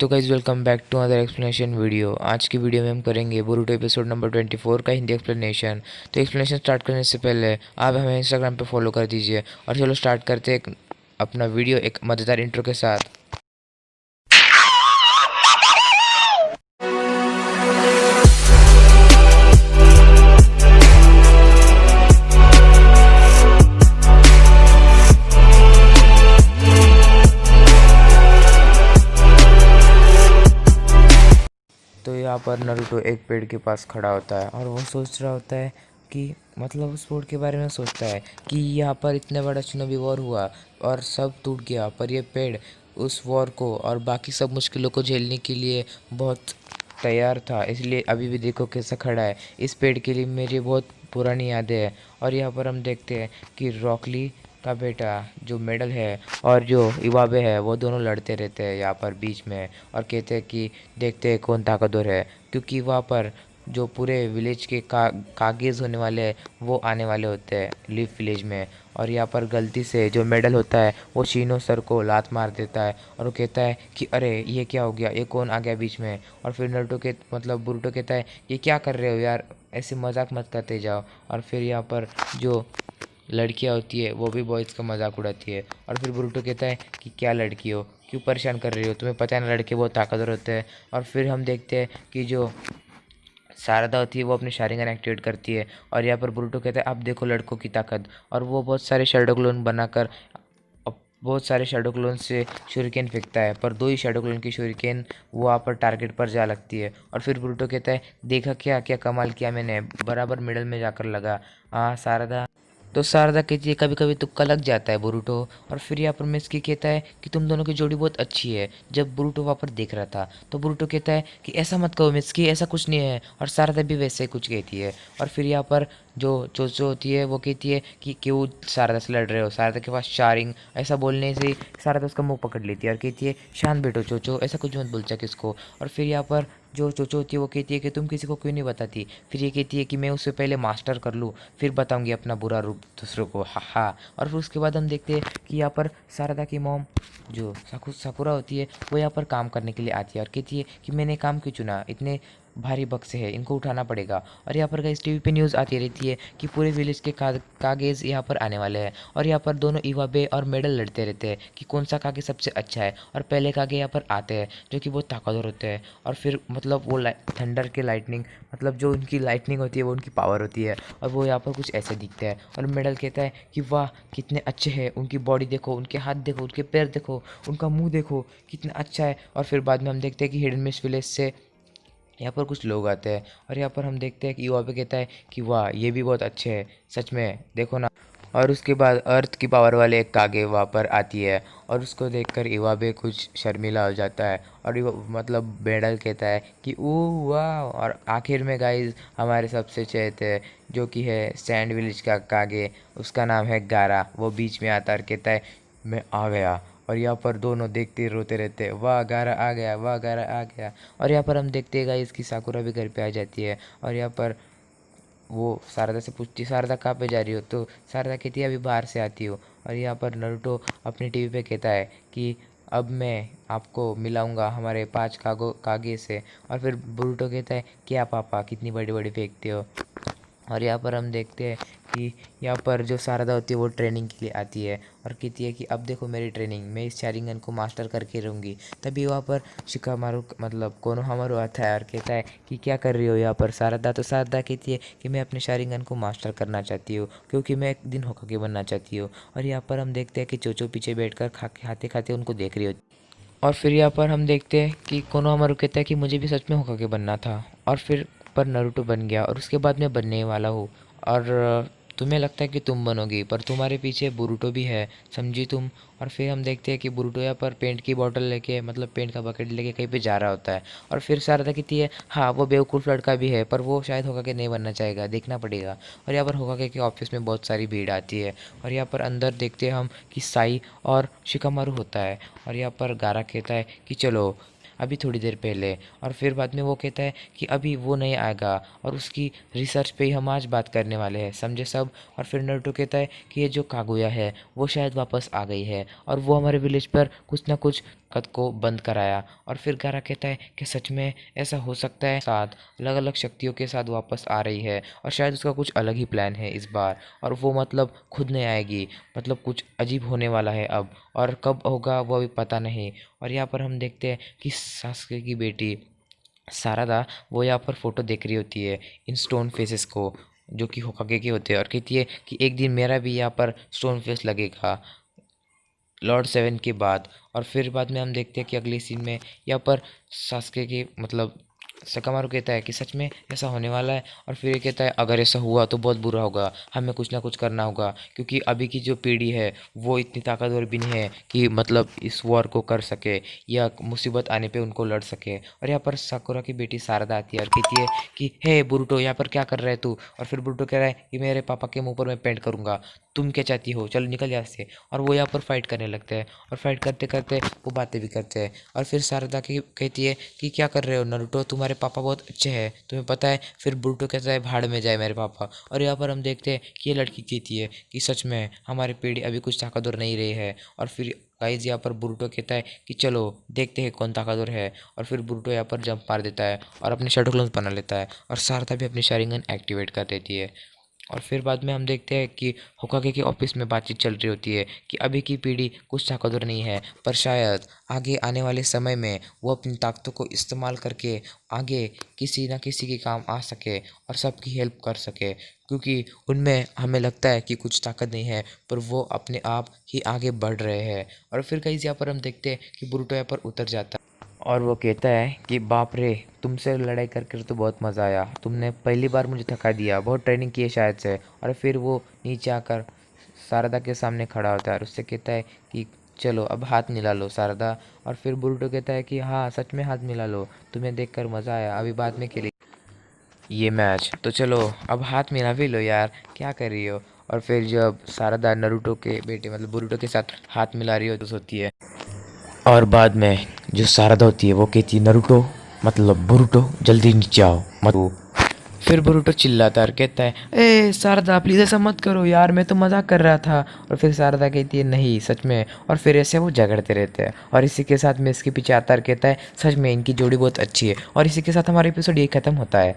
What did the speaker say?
तो guys welcome back to other explanation video. आज की वीडियो में हम करेंगे बोरूटो एपिसोड नंबर 24 का हिंदी एक्सप्लेनेशन। तो एक्सप्लेनेशन स्टार्ट करने से पहले आप हमें इंस्टाग्राम पे फॉलो कर दीजिए। और चलो स्टार्ट करते हैं अपना वीडियो एक मज़ेदार इंट्रो के साथ। तो यहाँ पर नारुतो एक पेड़ के पास खड़ा होता है और वो सोच रहा होता है कि मतलब उस पेड़ के बारे में सोचता है कि यहाँ पर इतना बड़ा सुनामी वॉर हुआ और सब टूट गया, पर ये पेड़ उस वॉर को और बाकी सब मुश्किलों को झेलने के लिए बहुत तैयार था। इसलिए अभी भी देखो कैसा खड़ा है। इस पेड़ के लिए मेरी बहुत पुरानी यादें हैं। और यहाँ पर हम देखते हैं कि रॉकली का बेटा जो मेडल है और जो इवाबे है वो दोनों लड़ते रहते हैं यहाँ पर बीच में, और कहते हैं कि देखते हैं कौन ताकतवर है, क्योंकि वहाँ पर जो पूरे विलेज के कागेज होने वाले हैं वो आने वाले होते हैं लीफ विलेज में। और यहाँ पर गलती से जो मेडल होता है वो शीनो सर को लात मार देता है और वो कहता है कि अरे ये क्या हो गया, ये कौन आ गया बीच में। और फिर नारुतो के मतलब बोरुतो कहता है ये क्या कर रहे हो यार, ऐसे मजाक मत करते जाओ। और फिर यहाँ पर जो लड़कियां होती है वो भी बॉयज़ का मजाक उड़ाती है। और फिर बोरुतो कहता है कि क्या लड़की हो, क्यों परेशान कर रही हो, तुम्हें पता है ना लड़के बहुत ताकतवर होते हैं। और फिर हम देखते हैं कि जो शारदा होती है वो अपनी शारिंगन एक्टिवेट करती है। और यहाँ पर बोरुतो कहता है अब देखो लड़कों की ताकत, और वो बहुत सारे शैडो क्लोन बनाकर बहुत सारे शैडो क्लोन से शूरिकेन फेंकता है, पर दो ही शैडो क्लोन की शूरिकेन वो वहाँ पर टारगेट पर जा लगती है। और फिर बोरुतो कहता है देखा क्या क्या कमाल किया मैंने, बराबर मिडल में जाकर लगा। हाँ शारदा, तो शारदा कहती है कभी कभी तुक्का लग जाता है बोरुटो। और फिर यहाँ पर मिस्की कहता है कि तुम दोनों की जोड़ी बहुत अच्छी है। जब बोरुटो वहाँ पर देख रहा था तो बोरुटो कहता है कि ऐसा मत कहो मिस्की, ऐसा कुछ नहीं है। और शारदा भी वैसे ही कुछ कहती है। और फिर यहाँ पर जो चोचो होती है वो कहती है कि क्यों शारदा से लड़ रहे हो, शारदा के पास शारिंग, ऐसा बोलने से ही शारदा उसका मुंह पकड़ लेती है और कहती है शांत बैठो चोचो, ऐसा कुछ मत बोल किसको। और फिर यहाँ पर जो चोचो होती है वो कहती है कि तुम किसी को क्यों नहीं बताती। फिर ये कहती है कि मैं उससे पहले मास्टर कर लूँ फिर बताऊंगी अपना बुरा रूप दूसरों को, हा हा। और फिर उसके बाद हम देखते हैं कि यहाँ पर शारदा की मॉम जो साकुरा होती है वो यहाँ पर काम करने के लिए आती है और कहती है कि मैंने काम क्यों चुना, इतने भारी बक्से हैं इनको उठाना पड़ेगा। और यहाँ पर गाइस टीवी पे न्यूज़ आती रहती है कि पूरे विलेज के कागेज यहाँ पर आने वाले हैं। और यहाँ पर दोनों इवाबे और मेडल लड़ते रहते हैं कि कौन सा कागे सबसे अच्छा है। और पहले कागे यहाँ पर आते हैं जो कि बहुत ताकतवर होते हैं। और फिर मतलब वो थंडर के लाइटनिंग, मतलब जो उनकी लाइटनिंग होती है वो उनकी पावर होती है। और वो यहाँ पर कुछ ऐसे दिखते हैं। और मेडल कहता है कि वाह कितने अच्छे हैं, उनकी बॉडी देखो, उनके हाथ देखो, उनके पैर देखो, उनका मुंह देखो कितना अच्छा है। और फिर बाद में हम देखते हैं कि हिडन मिस विलेज से यहाँ पर कुछ लोग आते हैं। और यहाँ पर हम देखते हैं कि युवा पे कहता है कि वाह ये भी बहुत अच्छे हैं सच में, देखो ना। और उसके बाद अर्थ की पावर वाले एक कागे वहाँ पर आती है और उसको देखकर इवाबे कुछ शर्मिला हो जाता है। और मतलब बेडल कहता है कि ओ वाह। और आखिर में गाइस हमारे सबसे चहेते जो कि है सैंड विलेज का कागे, उसका नाम है गारा, वो बीच में आता है और कहता है मैं आ गया। और यहाँ पर दोनों देखते रोते रहते हैं, वाह गारा आ गया, वाह गारा आ गया। और यहाँ पर हम देखते हैं गाइस इसकी साकुरा भी घर पे आ जाती है। और यहाँ पर वो शारदा से पूछती है शारदा कहाँ पे जा रही हो, तो शारदा कहती है अभी बाहर से आती हो। और यहाँ पर नारुतो अपनी टीवी पे कहता है कि अब मैं आपको मिलाऊंगा हमारे 5 कागे से। और फिर बोरुतो कहता है क्या पापा कितनी बड़ी बड़ी फेंकते हो। और यहाँ पर हम देखते हैं कि यहाँ पर जो शारदा होती है वो ट्रेनिंग के लिए आती है और कहती है कि अब देखो मेरी ट्रेनिंग, मैं इस शारिंगन को मास्टर करके रहूँगी। तभी वहाँ पर शिकामारू मतलब कोनोहामारू आता है और कहता है कि क्या कर रही हो यहाँ पर शारदा। तो शारदा कहती है कि मैं अपने शारिंगन को मास्टर करना चाहती हूँ क्योंकि मैं एक दिन होकागे बनना चाहती हूँ। और यहाँ पर हम देखते हैं कि चोचो पीछे बैठ कर खाते खाते उनको देख रही होती। और फिर यहाँ पर हम देखते हैं कि कोनोहामारू कहता है कि मुझे भी सच में होकागे बनना था और फिर पर नारुतो बन गया और उसके बाद मैं बनने वाला हूँ। और तुम्हें लगता है कि तुम बनोगी पर तुम्हारे पीछे बोरुटो भी है, समझी तुम। और फिर हम देखते हैं कि बोरुटो यहाँ पर पेंट की बोतल लेके मतलब पेंट का बकेट लेके कहीं पे जा रहा होता है। और फिर शारदा कहती है हाँ वो बेवकूफ़ लड़का भी है पर वो शायद होकागे नहीं बनना चाहेगा, देखना पड़ेगा। और यहाँ पर होकागे के ऑफिस में बहुत सारी भीड़ आती है। और यहाँ पर अंदर देखते हैं हम कि साई और शिकामारू होता है। और यहाँ पर गारा कहता है कि चलो अभी थोड़ी देर पहले। और फिर बाद में वो कहता है कि अभी वो नहीं आएगा और उसकी रिसर्च पे ही हम आज बात करने वाले हैं, समझे सब। और फिर नारुतो कहता है कि ये जो कागुया है वो शायद वापस आ गई है और वो हमारे विलेज पर कुछ ना कुछ कद को बंद कराया। और फिर गारा कहता है कि सच में ऐसा हो सकता है, साथ अलग अलग शक्तियों के साथ वापस आ रही है और शायद उसका कुछ अलग ही प्लान है इस बार। और वो मतलब खुद नहीं आएगी, मतलब कुछ अजीब होने वाला है अब, और कब होगा वो अभी पता नहीं। और यहाँ पर हम देखते हैं कि सासुके की बेटी सारदा वो यहाँ पर फोटो देख रही होती है इन स्टोन फेसेस को, जो कि होकागे के होते हैं, और कहती है कि एक दिन मेरा भी यहाँ पर स्टोन फेस लगेगा लॉर्ड सेवन के बाद। और फिर बाद में हम देखते हैं कि अगले सीन में यहाँ पर सास्के के मतलब सकामारू कहता है कि सच में ऐसा होने वाला है। और फिर ये कहता है अगर ऐसा हुआ तो बहुत बुरा होगा, हमें कुछ ना कुछ करना होगा, क्योंकि अभी की जो पीढ़ी है वो इतनी ताकतवर भी नहीं है कि मतलब इस वॉर को कर सके या मुसीबत आने पे उनको लड़ सके। और यहाँ पर साकुरा की बेटी शारदा आती है और कहती है कि हे बुरुटो, यहाँ पर क्या कर रहा है तू। और फिर बुरुटो कह रहा है कि मेरे पापा के मुंह पर मैं पेंट करूँगा, तुम क्या चाहती हो, चलो निकल यहाँ से। और वो यहाँ पर फाइट करने लगते हैं और फाइट करते करते वो बातें भी करते हैं। और फिर शारदा की कहती है कि क्या कर रहे हो नारुतो, तुम्हारे पापा बहुत अच्छे हैं, तुम्हें पता है। फिर बुरुटो कहता है भाड़ में जाए मेरे पापा। और यहाँ पर हम देखते हैं कि ये लड़की कहती है कि सच में हमारी पीढ़ी अभी कुछ ताकतवर नहीं रही है। और फिर गाइज यहाँ पर बुरुटो कहता है कि चलो देखते हैं कौन ताकतवर है। और फिर बुरुटो यहाँ पर जंप मार देता है और अपने शैडो क्लोन्स बना लेता है और शारदा भी अपनी शारिंगन एक्टिवेट कर देती है। और फिर बाद में हम देखते हैं कि होकागे के ऑफिस में बातचीत चल रही होती है कि अभी की पीढ़ी कुछ ताकतवर नहीं है, पर शायद आगे आने वाले समय में वो अपनी ताकतों को इस्तेमाल करके आगे किसी न किसी के काम आ सके और सबकी हेल्प कर सके, क्योंकि उनमें हमें लगता है कि कुछ ताकत नहीं है पर वो अपने आप ही आगे बढ़ रहे हैं। और फिर कहीं यहाँ पर हम देखते हैं कि बुरुटो यहाँ पर उतर जाता है और वो कहता है कि बाप रे, तुमसे लड़ाई करके तो बहुत मज़ा आया, तुमने पहली बार मुझे थका दिया, बहुत ट्रेनिंग की है शायद से। और फिर वो नीचे आकर शारदा के सामने खड़ा होता है और उससे कहता है कि चलो अब हाथ मिला लो शारदा। और फिर बुरुटो कहता है कि हाँ सच में हाथ मिला लो, तुम्हें देखकर मज़ा आया, अभी बाद में खेलेंगे ये मैच, तो चलो अब हाथ मिला भी लो यार, क्या कर रही हो। और फिर जब शारदा नारुतो के बेटे मतलब बुरुटो के साथ हाथ मिला रही होती है और बाद में जो शारदा होती है वो कहती है नारुतो मतलब बुरुटो जल्दी नीचे आओ मत। फिर बुरुटो चिल्लाता है और कहता है ए शारदा प्लीज़ ऐसा मत करो यार, मैं तो मजाक कर रहा था। और फिर शारदा कहती है नहीं सच में। और फिर ऐसे वो झगड़ते रहते हैं और इसी के साथ में इसके पीछे आता है और कहता है सच में इनकी जोड़ी बहुत अच्छी है। और इसी के साथ हमारा एपिसोड ये ख़त्म होता है।